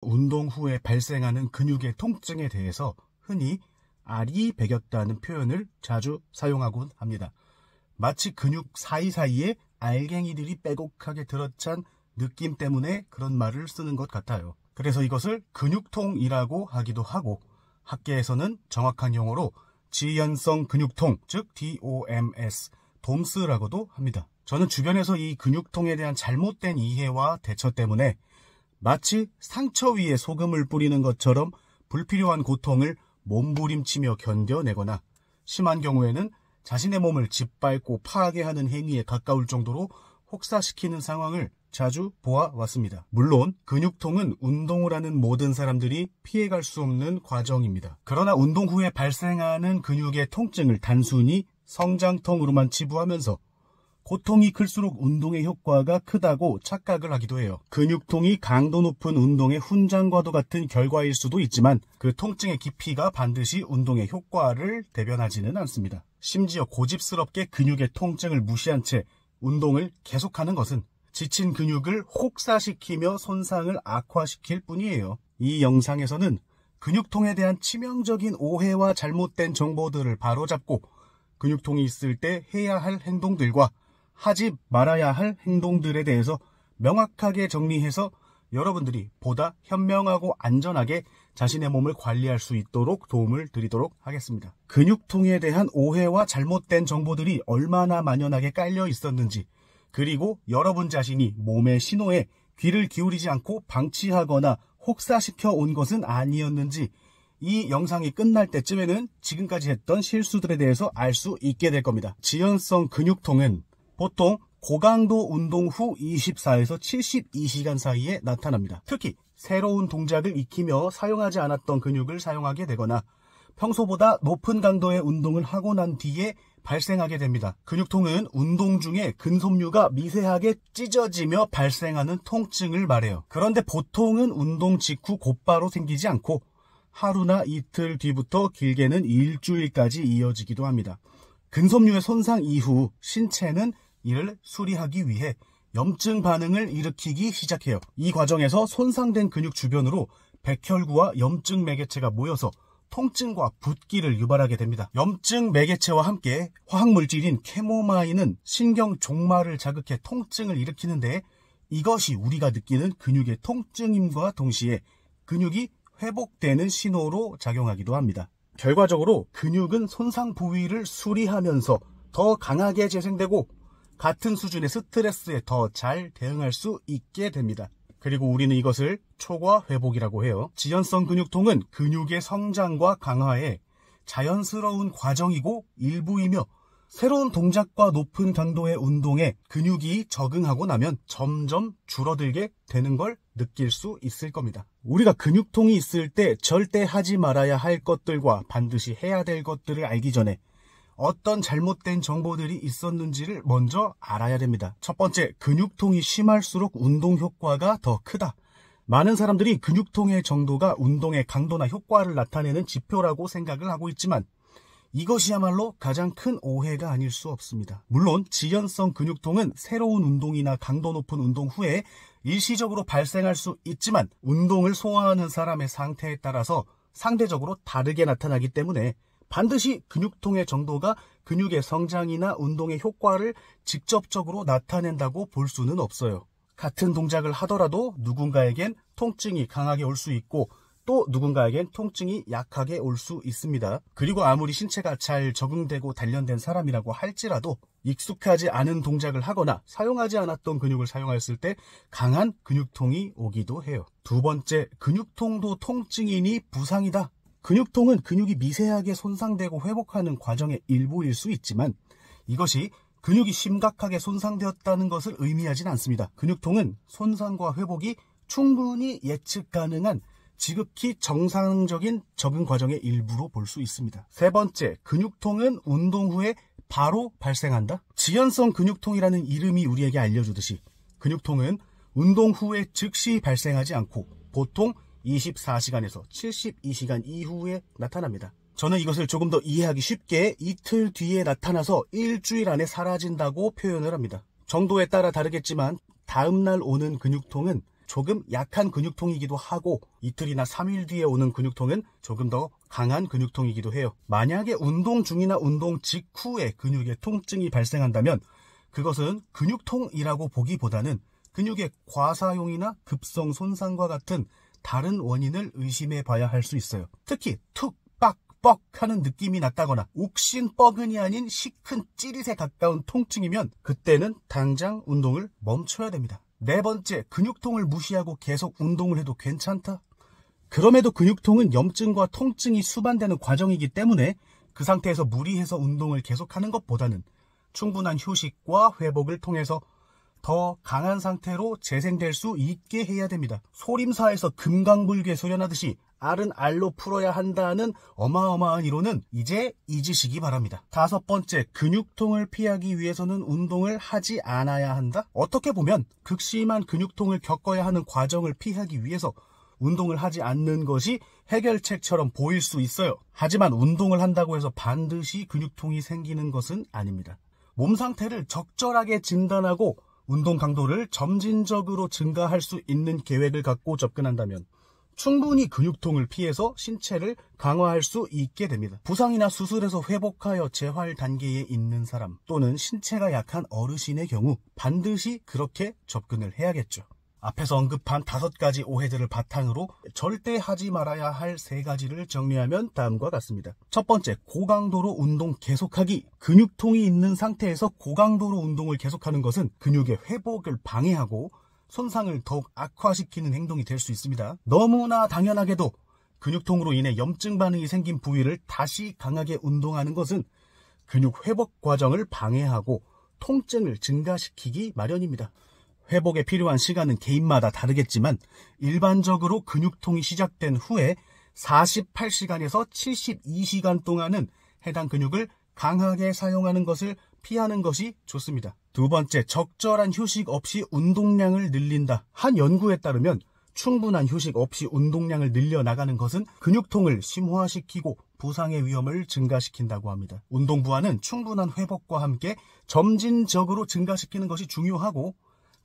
운동 후에 발생하는 근육의 통증에 대해서 흔히 알이 배겼다는 표현을 자주 사용하곤 합니다. 마치 근육 사이사이에 알갱이들이 빼곡하게 들어찬 느낌 때문에 그런 말을 쓰는 것 같아요. 그래서 이것을 근육통이라고 하기도 하고, 학계에서는 정확한 용어로 지연성 근육통, 즉 DOMS, 돔스라고도 합니다. 저는 주변에서 이 근육통에 대한 잘못된 이해와 대처 때문에 마치 상처 위에 소금을 뿌리는 것처럼 불필요한 고통을 몸부림치며 견뎌내거나, 심한 경우에는 자신의 몸을 짓밟고 파괴하는 행위에 가까울 정도로 혹사시키는 상황을 자주 보아왔습니다. 물론 근육통은 운동을 하는 모든 사람들이 피해갈 수 없는 과정입니다. 그러나 운동 후에 발생하는 근육의 통증을 단순히 성장통으로만 치부하면서 고통이 클수록 운동의 효과가 크다고 착각을 하기도 해요. 근육통이 강도 높은 운동의 훈장과도 같은 결과일 수도 있지만 그 통증의 깊이가 반드시 운동의 효과를 대변하지는 않습니다. 심지어 고집스럽게 근육의 통증을 무시한 채 운동을 계속하는 것은 지친 근육을 혹사시키며 손상을 악화시킬 뿐이에요. 이 영상에서는 근육통에 대한 치명적인 오해와 잘못된 정보들을 바로잡고 근육통이 있을 때 해야 할 행동들과 하지 말아야 할 행동들에 대해서 명확하게 정리해서 여러분들이 보다 현명하고 안전하게 자신의 몸을 관리할 수 있도록 도움을 드리도록 하겠습니다. 근육통에 대한 오해와 잘못된 정보들이 얼마나 만연하게 깔려 있었는지, 그리고 여러분 자신이 몸의 신호에 귀를 기울이지 않고 방치하거나 혹사시켜 온 것은 아니었는지, 이 영상이 끝날 때쯤에는 지금까지 했던 실수들에 대해서 알 수 있게 될 겁니다. 지연성 근육통은 보통 고강도 운동 후 24에서 72시간 사이에 나타납니다. 특히 새로운 동작을 익히며 사용하지 않았던 근육을 사용하게 되거나 평소보다 높은 강도의 운동을 하고 난 뒤에 발생하게 됩니다. 근육통은 운동 중에 근섬유가 미세하게 찢어지며 발생하는 통증을 말해요. 그런데 보통은 운동 직후 곧바로 생기지 않고 하루나 이틀 뒤부터 길게는 일주일까지 이어지기도 합니다. 근섬유의 손상 이후 신체는 이를 수리하기 위해 염증 반응을 일으키기 시작해요. 이 과정에서 손상된 근육 주변으로 백혈구와 염증 매개체가 모여서 통증과 붓기를 유발하게 됩니다. 염증 매개체와 함께 화학물질인 캐모마인은 신경 종말을 자극해 통증을 일으키는데, 이것이 우리가 느끼는 근육의 통증임과 동시에 근육이 회복되는 신호로 작용하기도 합니다. 결과적으로 근육은 손상 부위를 수리하면서 더 강하게 재생되고 같은 수준의 스트레스에 더 잘 대응할 수 있게 됩니다. 그리고 우리는 이것을 초과 회복이라고 해요. 지연성 근육통은 근육의 성장과 강화에 자연스러운 과정이고 일부이며, 새로운 동작과 높은 강도의 운동에 근육이 적응하고 나면 점점 줄어들게 되는 걸 느낄 수 있을 겁니다. 우리가 근육통이 있을 때 절대 하지 말아야 할 것들과 반드시 해야 될 것들을 알기 전에 어떤 잘못된 정보들이 있었는지를 먼저 알아야 됩니다. 첫 번째, 근육통이 심할수록 운동 효과가 더 크다. 많은 사람들이 근육통의 정도가 운동의 강도나 효과를 나타내는 지표라고 생각을 하고 있지만 이것이야말로 가장 큰 오해가 아닐 수 없습니다. 물론 지연성 근육통은 새로운 운동이나 강도 높은 운동 후에 일시적으로 발생할 수 있지만 운동을 소화하는 사람의 상태에 따라서 상대적으로 다르게 나타나기 때문에 반드시 근육통의 정도가 근육의 성장이나 운동의 효과를 직접적으로 나타낸다고 볼 수는 없어요. 같은 동작을 하더라도 누군가에겐 통증이 강하게 올 수 있고 또 누군가에겐 통증이 약하게 올 수 있습니다. 그리고 아무리 신체가 잘 적응되고 단련된 사람이라고 할지라도 익숙하지 않은 동작을 하거나 사용하지 않았던 근육을 사용했을 때 강한 근육통이 오기도 해요. 두 번째, 근육통도 통증이니 부상이다. 근육통은 근육이 미세하게 손상되고 회복하는 과정의 일부일 수 있지만 이것이 근육이 심각하게 손상되었다는 것을 의미하진 않습니다. 근육통은 손상과 회복이 충분히 예측 가능한 지극히 정상적인 적응 과정의 일부로 볼 수 있습니다. 세 번째, 근육통은 운동 후에 바로 발생한다. 지연성 근육통이라는 이름이 우리에게 알려주듯이 근육통은 운동 후에 즉시 발생하지 않고 보통 24시간에서 72시간 이후에 나타납니다. 저는 이것을 조금 더 이해하기 쉽게 이틀 뒤에 나타나서 일주일 안에 사라진다고 표현을 합니다. 정도에 따라 다르겠지만 다음날 오는 근육통은 조금 약한 근육통이기도 하고 이틀이나 3일 뒤에 오는 근육통은 조금 더 강한 근육통이기도 해요. 만약에 운동 중이나 운동 직후에 근육에 통증이 발생한다면 그것은 근육통이라고 보기보다는 근육의 과사용이나 급성 손상과 같은 다른 원인을 의심해 봐야 할 수 있어요. 특히 툭, 빡, 뻑 하는 느낌이 났다거나 욱신 뻐근이 아닌 시큰 찌릿에 가까운 통증이면 그때는 당장 운동을 멈춰야 됩니다. 네 번째, 근육통을 무시하고 계속 운동을 해도 괜찮다? 그럼에도 근육통은 염증과 통증이 수반되는 과정이기 때문에 그 상태에서 무리해서 운동을 계속하는 것보다는 충분한 휴식과 회복을 통해서 더 강한 상태로 재생될 수 있게 해야 됩니다. 소림사에서 금강불개 소련하듯이 알은 알로 풀어야 한다는 어마어마한 이론은 이제 잊으시기 바랍니다. 다섯 번째, 근육통을 피하기 위해서는 운동을 하지 않아야 한다? 어떻게 보면 극심한 근육통을 겪어야 하는 과정을 피하기 위해서 운동을 하지 않는 것이 해결책처럼 보일 수 있어요. 하지만 운동을 한다고 해서 반드시 근육통이 생기는 것은 아닙니다. 몸 상태를 적절하게 진단하고 운동 강도를 점진적으로 증가할 수 있는 계획을 갖고 접근한다면 충분히 근육통을 피해서 신체를 강화할 수 있게 됩니다. 부상이나 수술에서 회복하여 재활 단계에 있는 사람 또는 신체가 약한 어르신의 경우 반드시 그렇게 접근을 해야겠죠. 앞에서 언급한 5가지 오해들을 바탕으로 절대 하지 말아야 할 3가지를 정리하면 다음과 같습니다. 첫 번째, 고강도로 운동 계속하기. 근육통이 있는 상태에서 고강도로 운동을 계속하는 것은 근육의 회복을 방해하고 손상을 더욱 악화시키는 행동이 될 수 있습니다. 너무나 당연하게도 근육통으로 인해 염증 반응이 생긴 부위를 다시 강하게 운동하는 것은 근육 회복 과정을 방해하고 통증을 증가시키기 마련입니다. 회복에 필요한 시간은 개인마다 다르겠지만 일반적으로 근육통이 시작된 후에 48시간에서 72시간 동안은 해당 근육을 강하게 사용하는 것을 피하는 것이 좋습니다. 두 번째, 적절한 휴식 없이 운동량을 늘린다. 한 연구에 따르면 충분한 휴식 없이 운동량을 늘려나가는 것은 근육통을 심화시키고 부상의 위험을 증가시킨다고 합니다. 운동 부하는 충분한 회복과 함께 점진적으로 증가시키는 것이 중요하고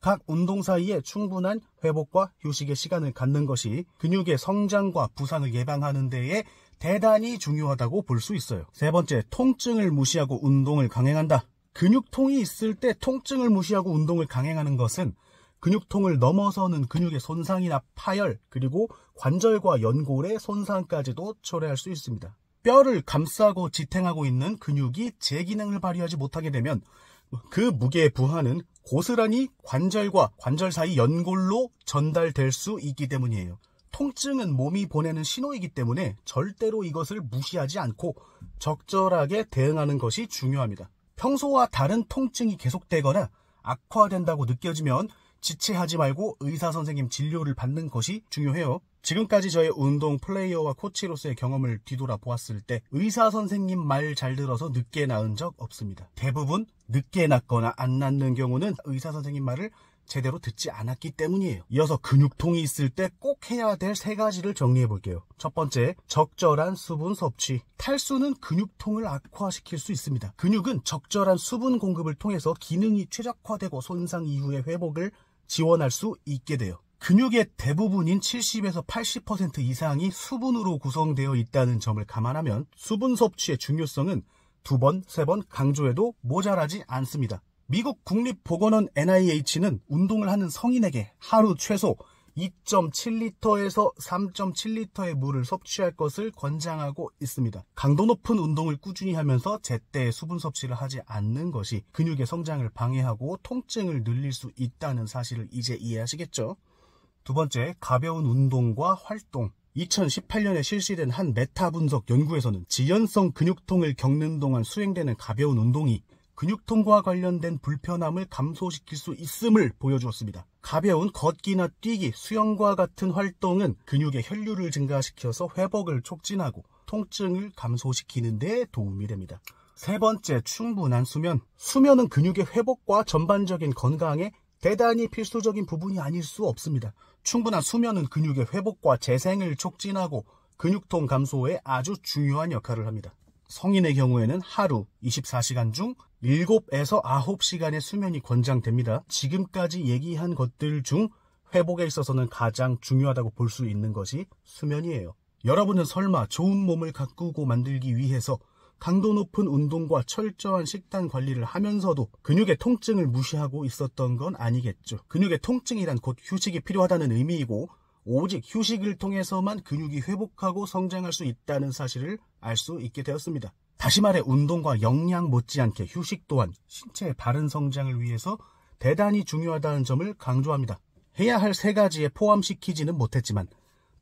각 운동 사이에 충분한 회복과 휴식의 시간을 갖는 것이 근육의 성장과 부상을 예방하는 데에 대단히 중요하다고 볼 수 있어요. 세 번째, 통증을 무시하고 운동을 강행한다. 근육통이 있을 때 통증을 무시하고 운동을 강행하는 것은 근육통을 넘어서는 근육의 손상이나 파열, 그리고 관절과 연골의 손상까지도 초래할 수 있습니다. 뼈를 감싸고 지탱하고 있는 근육이 제 기능을 발휘하지 못하게 되면 그 무게의 부하는 고스란히 관절과 관절 사이 연골로 전달될 수 있기 때문이에요. 통증은 몸이 보내는 신호이기 때문에 절대로 이것을 무시하지 않고 적절하게 대응하는 것이 중요합니다. 평소와 다른 통증이 계속되거나 악화된다고 느껴지면 지체하지 말고 의사선생님 진료를 받는 것이 중요해요. 지금까지 저의 운동 플레이어와 코치로서의 경험을 뒤돌아 보았을 때 의사선생님 말 잘 들어서 늦게 나은 적 없습니다. 대부분 늦게 낫거나 안 낫는 경우는 의사선생님 말을 제대로 듣지 않았기 때문이에요. 이어서 근육통이 있을 때 꼭 해야 될 3가지를 정리해 볼게요. 첫 번째, 적절한 수분 섭취. 탈수는 근육통을 악화시킬 수 있습니다. 근육은 적절한 수분 공급을 통해서 기능이 최적화되고 손상 이후의 회복을 지원할 수 있게 돼요. 근육의 대부분인 70에서 80% 이상이 수분으로 구성되어 있다는 점을 감안하면 수분 섭취의 중요성은 2번, 3번 강조해도 모자라지 않습니다. 미국 국립보건원 NIH는 운동을 하는 성인에게 하루 최소 2.7리터에서 3.7리터의 물을 섭취할 것을 권장하고 있습니다. 강도 높은 운동을 꾸준히 하면서 제때 수분 섭취를 하지 않는 것이 근육의 성장을 방해하고 통증을 늘릴 수 있다는 사실을 이제 이해하시겠죠? 두 번째, 가벼운 운동과 활동. 2018년에 실시된 한 메타 분석 연구에서는 지연성 근육통을 겪는 동안 수행되는 가벼운 운동이 근육통과 관련된 불편함을 감소시킬 수 있음을 보여주었습니다. 가벼운 걷기나 뛰기, 수영과 같은 활동은 근육의 혈류를 증가시켜서 회복을 촉진하고 통증을 감소시키는 데 도움이 됩니다. 세 번째, 충분한 수면. 수면은 근육의 회복과 전반적인 건강에 대단히 필수적인 부분이 아닐 수 없습니다. 충분한 수면은 근육의 회복과 재생을 촉진하고 근육통 감소에 아주 중요한 역할을 합니다. 성인의 경우에는 하루 24시간 중 7에서 9시간의 수면이 권장됩니다. 지금까지 얘기한 것들 중 회복에 있어서는 가장 중요하다고 볼 수 있는 것이 수면이에요. 여러분은 설마 좋은 몸을 가꾸고 만들기 위해서 강도 높은 운동과 철저한 식단 관리를 하면서도 근육의 통증을 무시하고 있었던 건 아니겠죠. 근육의 통증이란 곧 휴식이 필요하다는 의미이고 오직 휴식을 통해서만 근육이 회복하고 성장할 수 있다는 사실을 알 수 있게 되었습니다. 다시 말해 운동과 영양 못지않게 휴식 또한 신체의 바른 성장을 위해서 대단히 중요하다는 점을 강조합니다. 해야 할 3가지에 포함시키지는 못했지만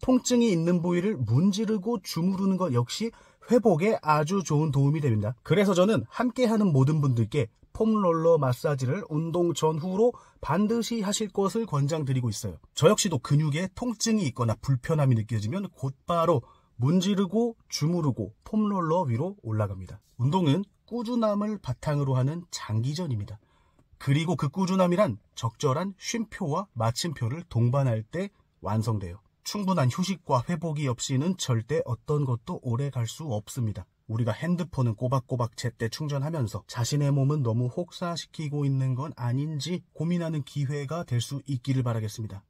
통증이 있는 부위를 문지르고 주무르는 것 역시 회복에 아주 좋은 도움이 됩니다. 그래서 저는 함께하는 모든 분들께 폼롤러 마사지를 운동 전후로 반드시 하실 것을 권장드리고 있어요. 저 역시도 근육에 통증이 있거나 불편함이 느껴지면 곧바로 문지르고 주무르고 폼롤러 위로 올라갑니다. 운동은 꾸준함을 바탕으로 하는 장기전입니다. 그리고 그 꾸준함이란 적절한 쉼표와 마침표를 동반할 때 완성돼요. 충분한 휴식과 회복이 없이는 절대 어떤 것도 오래 갈 수 없습니다. 우리가 핸드폰은 꼬박꼬박 제때 충전하면서 자신의 몸은 너무 혹사시키고 있는 건 아닌지 고민하는 기회가 될 수 있기를 바라겠습니다.